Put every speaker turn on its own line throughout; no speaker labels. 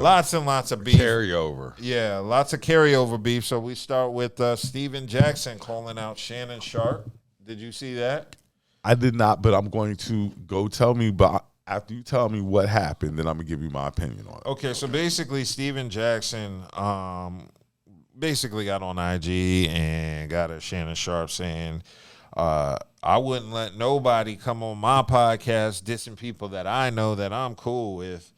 Lots and lots of beef.
Carryover.
Yeah, lots of carryover beef. So we start with Steven Jackson calling out Shannon Sharpe. Did you see that?
I did not, but I'm going to go tell me. But after you tell me what happened, then I'm going to give you my opinion on it.
Okay, so basically Steven Jackson basically got on IG and got at Shannon Sharpe saying, I wouldn't let nobody come on my podcast dissing people that I know that I'm cool with.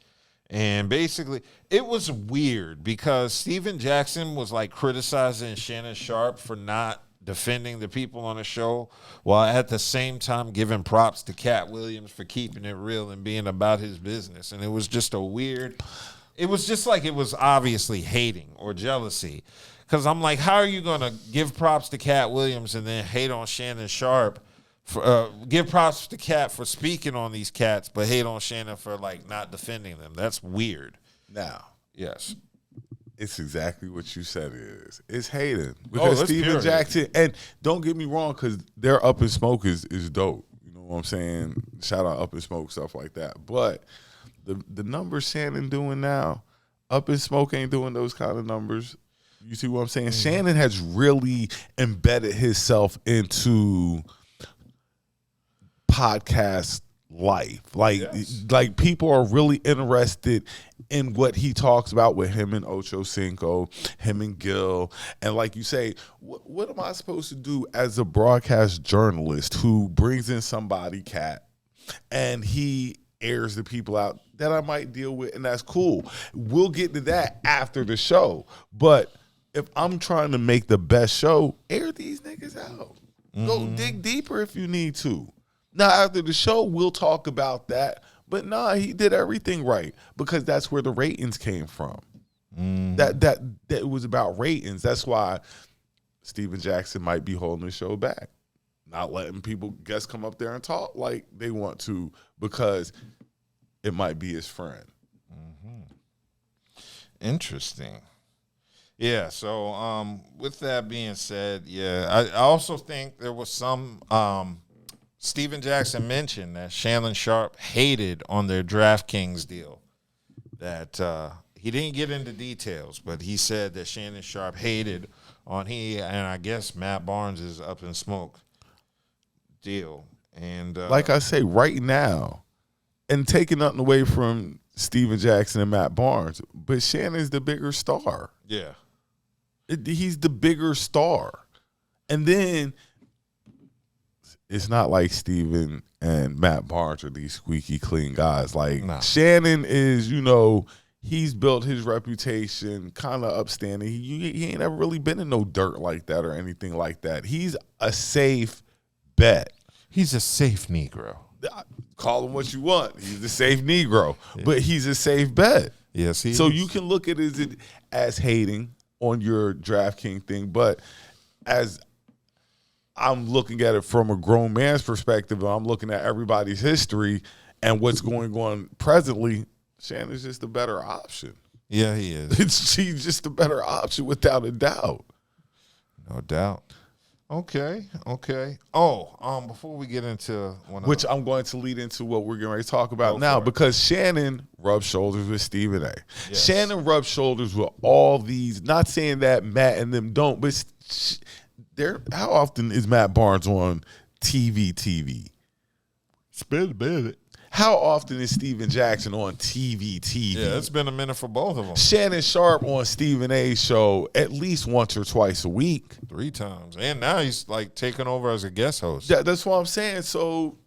And basically, it was weird because Steven Jackson was like criticizing Shannon Sharpe for not defending the people on the show, while at the same time giving props to Katt Williams for keeping it real and being about his business. And it was just it was just like it was obviously hating or jealousy. Because I'm like, how are you going to give props to Katt Williams and then hate on Shannon Sharpe? Give props to Katt for speaking on these cats, but hate on Shannon for like not defending them. That's weird.
Now,
yes,
it's exactly what you said it is. It's hating because Steven
period.
Jackson, and don't get me wrong, because their Up in Smoke is dope. You know what I'm saying? Shout out Up in Smoke, stuff like that. But the numbers Shannon doing now, Up in Smoke ain't doing those kind of numbers. You see what I'm saying? Mm-hmm. Shannon has really embedded himself into podcast life. Like people are really interested in what he talks about with him and Ocho Cinco, him and Gil. And like you say, what am I supposed to do as a broadcast journalist who brings in somebody, Katt, and he airs the people out that I might deal with, and that's cool. We'll get to that after the show. But if I'm trying to make the best show, air these niggas out. Mm-hmm. Go dig deeper if you need to. Now, after the show, we'll talk about that. But nah, he did everything right because that's where the ratings came from. Mm. That was about ratings. That's why Steven Jackson might be holding the show back, not letting guests come up there and talk like they want to because it might be his friend.
Mm-hmm. Interesting. Yeah, so with that being said, I also think there was some Steven Jackson mentioned that Shannon Sharpe hated on their DraftKings deal. That he didn't get into details, but he said that Shannon Sharpe hated on and I guess Matt Barnes' Up in Smoke deal. And
like I say, right now, and taking nothing away from Steven Jackson and Matt Barnes, but Shannon's the bigger star.
Yeah.
He's the bigger star. And then it's not like Steven and Matt Barnes are these squeaky clean guys. Like Shannon is, he's built his reputation kind of upstanding. He ain't ever really been in no dirt like that or anything like that. He's a safe bet.
He's a safe Negro.
Call him what you want. He's a safe Negro, but he's a safe bet.
Yes, he is.
So you can look at it as hating on your DraftKings thing, but as I'm looking at it from a grown man's perspective, I'm looking at everybody's history and what's going on presently, Shannon's just a better option.
Yeah, he is.
She's just a better option without a doubt.
No doubt. Okay. Oh, before we get into
which I'm going to lead into what we're going to talk about now, because Shannon rubbed shoulders with Stephen A. Yes. Shannon rubbed shoulders with all these. Not saying that Matt and them don't, but how often is Matt Barnes on TV?
It's been a minute.
How often is Steven Jackson on TV?
Yeah, it's been a minute for both of them.
Shannon Sharpe on Stephen A's show at least once or twice a week.
3 times. And now he's like taking over as a guest host.
That's what I'm saying. So